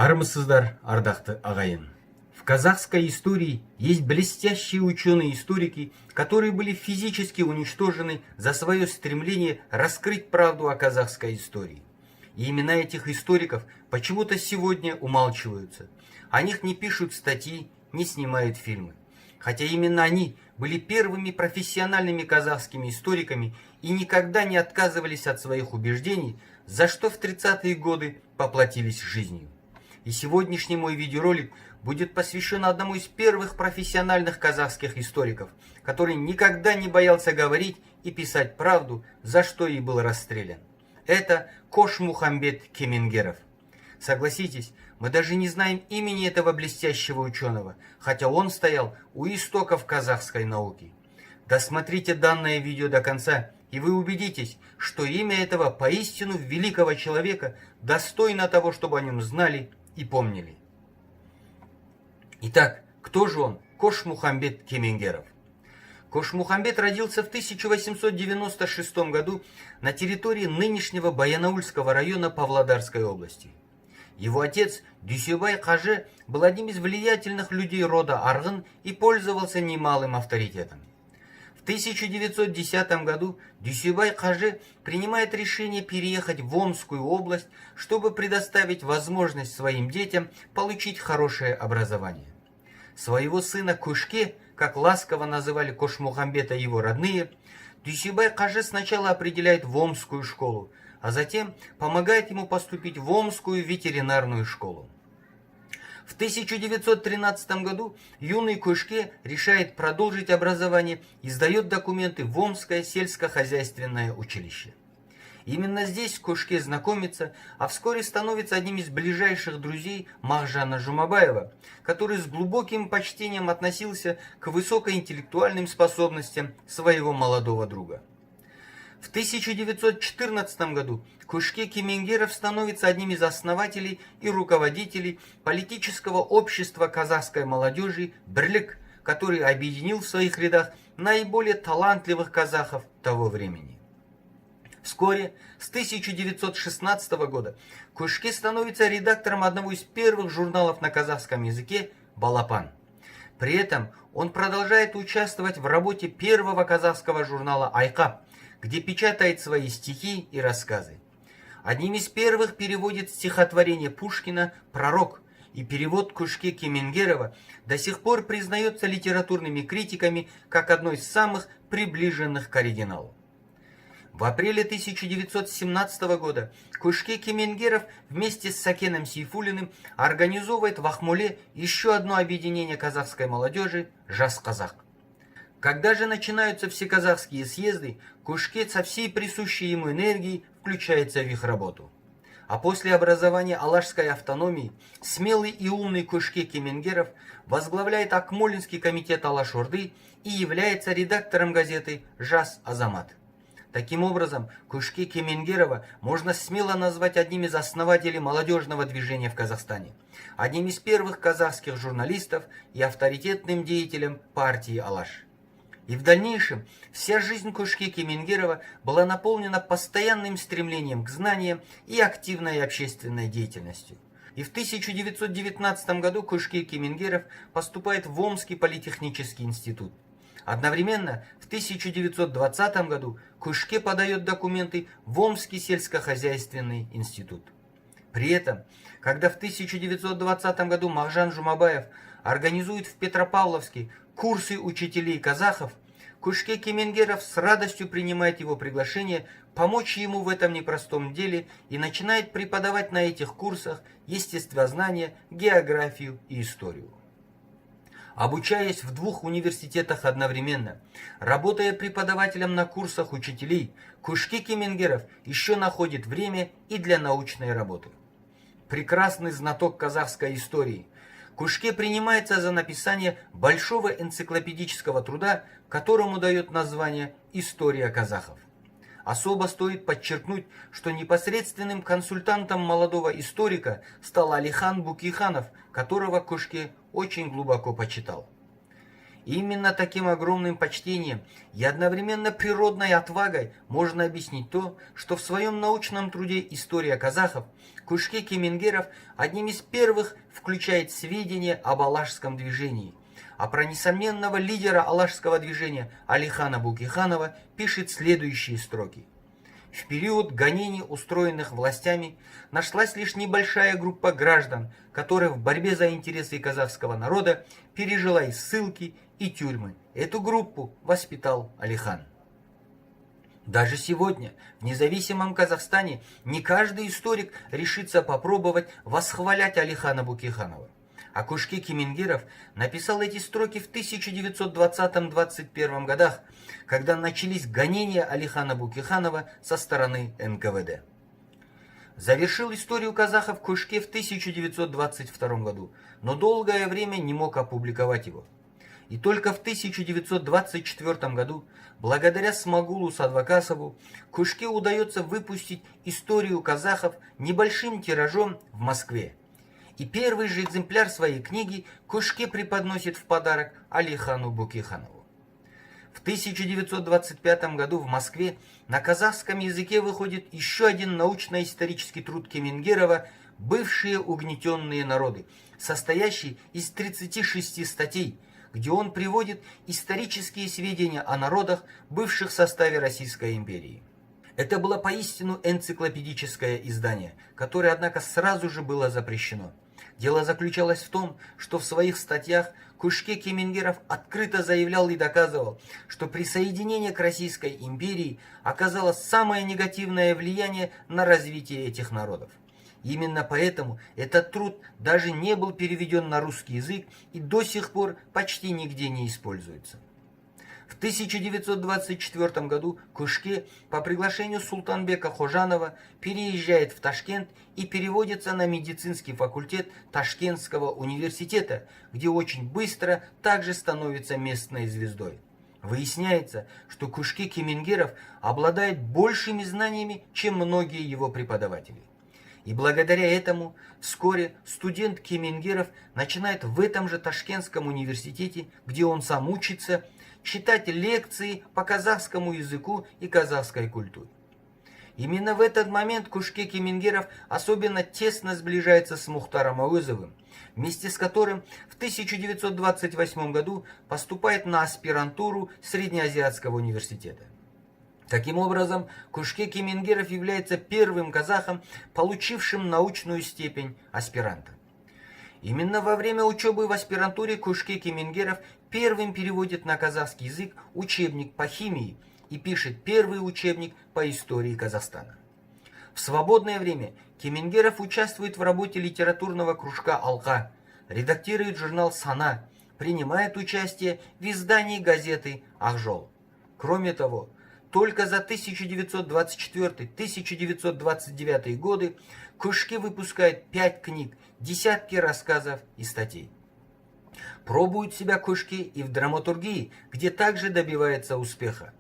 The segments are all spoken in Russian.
Армысыздар, ардақты ағайын. В казахской истории есть блестящие ученые-историки, которые были физически уничтожены за свое стремление раскрыть правду о казахской истории. И имена этих историков почему-то сегодня умалчиваются. О них не пишут статьи, не снимают фильмы. Хотя именно они были первыми профессиональными казахскими историками и никогда не отказывались от своих убеждений, за что в 30-е годы поплатились жизнью. И сегодняшний мой видеоролик будет посвящен одному из первых профессиональных казахских историков, который никогда не боялся говорить и писать правду, за что и был расстрелян. Это Кошмухамбет Кемингеров. Согласитесь, мы даже не знаем имени этого блестящего ученого, хотя он стоял у истоков казахской науки. Досмотрите данное видео до конца, и вы убедитесь, что имя этого поистину великого человека достойно того, чтобы о нем знали и помнили. Итак, кто же он, Кошмухамбет Кемингеров? Кошмухамбет родился в 1896 году на территории нынешнего Баянаульского района Павлодарской области. Его отец Дюсебай Қажы был одним из влиятельных людей рода Арғын и пользовался немалым авторитетом. В 1910 году Дюсебай Қажы принимает решение переехать в Омскую область, чтобы предоставить возможность своим детям получить хорошее образование. Своего сына Кушке, как ласково называли Кошмухамбета его родные, Дюсебай Қажы сначала определяет в Омскую школу, а затем помогает ему поступить в Омскую ветеринарную школу. В 1913 году юный Кушке решает продолжить образование и сдает документы в Омское сельскохозяйственное училище. Именно здесь Кушке знакомится, а вскоре становится одним из ближайших друзей Мағжана Жұмабаева, который с глубоким почтением относился к высокоинтеллектуальным способностям своего молодого друга. В 1914 году Кушке Кемингеров становится одним из основателей и руководителей политического общества казахской молодежи «Бірлік», который объединил в своих рядах наиболее талантливых казахов того времени. Вскоре, с 1916 года, Кушке становится редактором одного из первых журналов на казахском языке «Балапан». При этом он продолжает участвовать в работе первого казахского журнала «Айқап», где печатает свои стихи и рассказы. Одним из первых переводит стихотворение Пушкина «Пророк», и перевод Кушке Кемингерова до сих пор признается литературными критиками как одно из самых приближенных к оригиналу. В апреле 1917 года Кушке Кемингеров вместе с Сакеном Сейфуллиным организовывает в Ахмоле еще одно объединение казахской молодежи «Жас Казах». Когда же начинаются всеказахские съезды, Кушке со всей присущей ему энергией включается в их работу. А после образования Алашской автономии смелый и умный Кушке Кемингеров возглавляет Акмолинский комитет Алаш-Орды и является редактором газеты «Жас Азамат». Таким образом, Кушке Кемингерова можно смело назвать одним из основателей молодежного движения в Казахстане, одним из первых казахских журналистов и авторитетным деятелем партии Алаш. И в дальнейшем вся жизнь Кушке Кемингерова была наполнена постоянным стремлением к знаниям и активной общественной деятельностью. И в 1919 году Кушке Кемингеров поступает в Омский политехнический институт. Одновременно в 1920 году Кушке подает документы в Омский сельскохозяйственный институт. При этом, когда в 1920 году Мағжан Жұмабаев организует в Петропавловске курсы учителей казахов, Кушке Кемингеров с радостью принимает его приглашение помочь ему в этом непростом деле и начинает преподавать на этих курсах естествознание, географию и историю. Обучаясь в двух университетах одновременно, работая преподавателем на курсах учителей, Кушке Кемингеров еще находит время и для научной работы. Прекрасный знаток казахской истории, Кушке принимается за написание большого энциклопедического труда, которому дает название «История казахов». Особо стоит подчеркнуть, что непосредственным консультантом молодого историка стал Алихан Букейханов, которого Кушке очень глубоко почитал. И именно таким огромным почтением и одновременно природной отвагой можно объяснить то, что в своем научном труде «История казахов» Кушке Кемингеров одним из первых включает сведения об алашском движении, а про несомненного лидера алашского движения Алихана Букиханова пишет следующие строки. В период гонений, устроенных властями, нашлась лишь небольшая группа граждан, которая в борьбе за интересы казахского народа пережила и ссылки, и тюрьмы. Эту группу воспитал Алихан. Даже сегодня, в независимом Казахстане, не каждый историк решится попробовать восхвалять Алихана Букиханова. А Кушке Кемингеров написал эти строки в 1920-21 годах, когда начались гонения Алихана Букиханова со стороны НКВД. Завершил историю казахов Кушке в 1922 году, но долгое время не мог опубликовать его. И только в 1924 году, благодаря Смагулу Садвакасову, Кушке удается выпустить историю казахов небольшим тиражом в Москве. И первый же экземпляр своей книги Кушке преподносит в подарок Алихану Букиханову. В 1925 году в Москве на казахском языке выходит еще один научно-исторический труд Кемингерова «Бывшие угнетенные народы», состоящий из 36 статей, где он приводит исторические сведения о народах, бывших в составе Российской империи. Это было поистину энциклопедическое издание, которое, однако, сразу же было запрещено. Дело заключалось в том, что в своих статьях Кушке Кемингеров открыто заявлял и доказывал, что присоединение к Российской империи оказало самое негативное влияние на развитие этих народов. Именно поэтому этот труд даже не был переведен на русский язык и до сих пор почти нигде не используется. В 1924 году Кушке по приглашению Султанбека Хожанова переезжает в Ташкент и переводится на медицинский факультет Ташкентского университета, где очень быстро также становится местной звездой. Выясняется, что Кушке Кемингеров обладает большими знаниями, чем многие его преподаватели. И благодаря этому вскоре студент Кемингеров начинает в этом же Ташкентском университете, где он сам учится, читать лекции по казахскому языку и казахской культуре. Именно в этот момент Кушке Кемингеров особенно тесно сближается с Мухтаром Ауезовым, вместе с которым в 1928 году поступает на аспирантуру Среднеазиатского университета. Таким образом, Кушке Кемингеров является первым казахом, получившим научную степень аспиранта. Именно во время учебы в аспирантуре Кушке Кемингеров первым переводит на казахский язык учебник по химии и пишет первый учебник по истории Казахстана. В свободное время Кемингеров участвует в работе литературного кружка «Алка», редактирует журнал «Сана», принимает участие в издании газеты «Ахжол». Кроме того, только за 1924-1929 годы Кушке выпускает 5 книг, десятки рассказов и статей. Пробует себя Кушке и в драматургии, где также добивается успеха.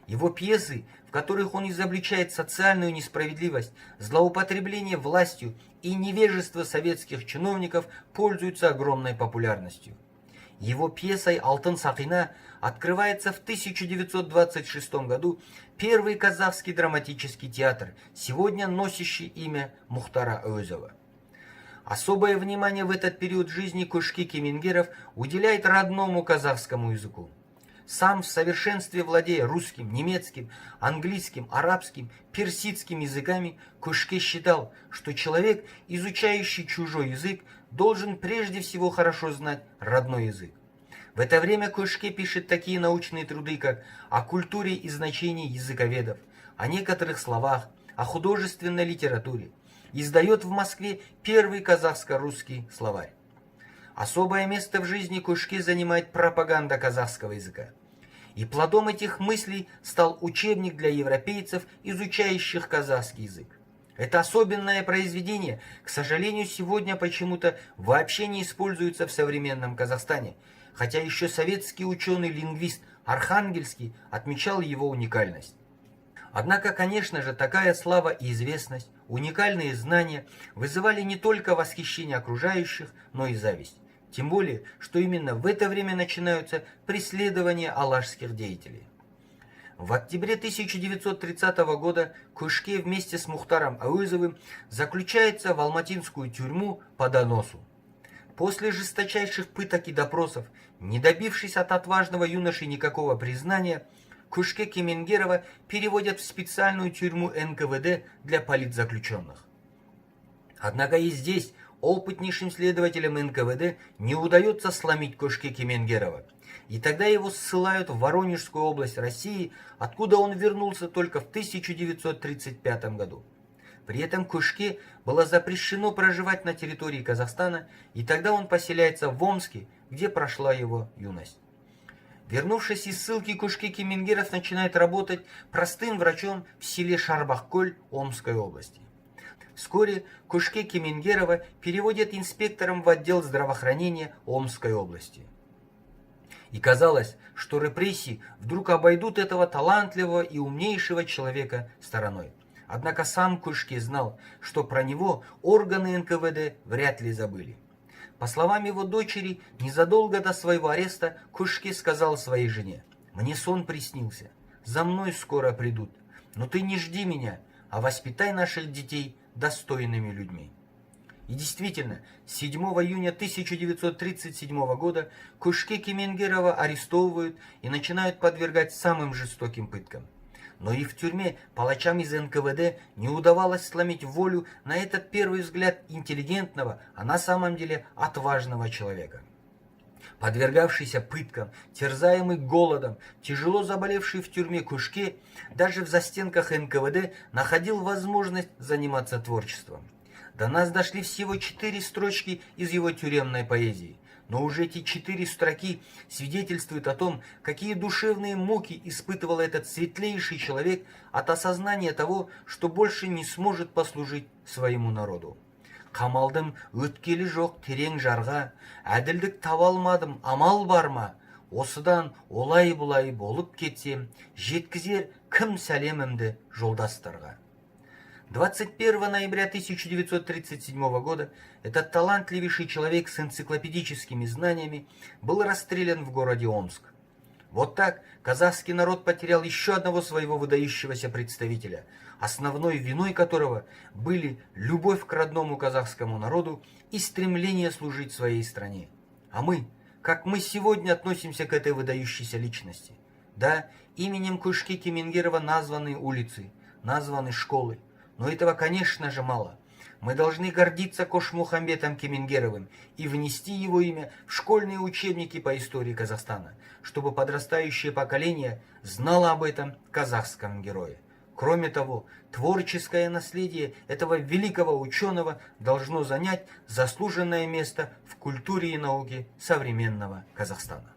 Его пьесы, в которых он изобличает социальную несправедливость, злоупотребление властью и невежество советских чиновников, пользуются огромной популярностью. Его пьесой «Алтын Сақина» открывается в 1926 году первый казахский драматический театр, сегодня носящий имя Мухтара Ауезова. Особое внимание в этот период жизни Кушке Кемингеров уделяет родному казахскому языку. Сам в совершенстве владея русским, немецким, английским, арабским, персидским языками, Кушке считал, что человек, изучающий чужой язык, должен прежде всего хорошо знать родной язык. В это время Кушке пишет такие научные труды, как «О культуре и значении языковедов», о некоторых словах, о художественной литературе. Издает в Москве первый казахско-русский словарь. Особое место в жизни Кушке занимает пропаганда казахского языка. И плодом этих мыслей стал учебник для европейцев, изучающих казахский язык. Это особенное произведение, к сожалению, сегодня почему-то вообще не используется в современном Казахстане, хотя еще советский ученый-лингвист Архангельский отмечал его уникальность. Однако, конечно же, такая слава и известность, уникальные знания вызывали не только восхищение окружающих, но и зависть. Тем более, что именно в это время начинаются преследования алашских деятелей. В октябре 1930 года Кушке вместе с Мухтаром Ауезовым заключается в алматинскую тюрьму по доносу. После жесточайших пыток и допросов, не добившись от отважного юноши никакого признания, Кушке Кемингерова переводят в специальную тюрьму НКВД для политзаключенных. Однако и здесь опытнейшим следователям НКВД не удается сломить Кушке Кемингерова, и тогда его ссылают в Воронежскую область России, откуда он вернулся только в 1935 году. При этом Кушке было запрещено проживать на территории Казахстана, и тогда он поселяется в Омске, где прошла его юность. Вернувшись из ссылки, Кушке Кемингеров начинает работать простым врачом в селе Шарбахколь Омской области. Вскоре Кушке Кемингерова переводят инспектором в отдел здравоохранения Омской области. И казалось, что репрессии вдруг обойдут этого талантливого и умнейшего человека стороной. Однако сам Кушке знал, что про него органы НКВД вряд ли забыли. По словам его дочери, незадолго до своего ареста Кушке сказал своей жене: «Мне сон приснился, за мной скоро придут, но ты не жди меня, а воспитай наших детей достойными людьми». И действительно, 7 июня 1937 года Кушке Кемингерова арестовывают и начинают подвергать самым жестоким пыткам. Но и в тюрьме палачам из НКВД не удавалось сломить волю на этот первый взгляд интеллигентного, а на самом деле отважного человека. Подвергавшийся пыткам, терзаемый голодом, тяжело заболевший в тюрьме Кушке, даже в застенках НКВД находил возможность заниматься творчеством. До нас дошли всего 4 строчки из его тюремной поэзии. Но уже эти 4 строки свидетельствуют о том, какие душевные муки испытывал этот светлейший человек от осознания того, что больше не сможет послужить своему народу. «Қамалдым өткелі жоқ терең жарға, әділдік таба алмадым, амал бар ма? Осыдан олай-бұлай болып кетсем, жеткізер кім сәлемімді жолдастарға». 21 ноября 1937 года этот талантливейший человек с энциклопедическими знаниями был расстрелян в городе Омск. Вот так казахский народ потерял еще одного своего выдающегося представителя, основной виной которого были любовь к родному казахскому народу и стремление служить своей стране. А мы, как мы сегодня относимся к этой выдающейся личности? Да, именем Кушке Кемингерова названы улицы, названы школы. Но этого, конечно же, мало. Мы должны гордиться Кошмухамбетом Кемингеровым и внести его имя в школьные учебники по истории Казахстана, чтобы подрастающее поколение знало об этом казахском герое. Кроме того, творческое наследие этого великого ученого должно занять заслуженное место в культуре и науке современного Казахстана.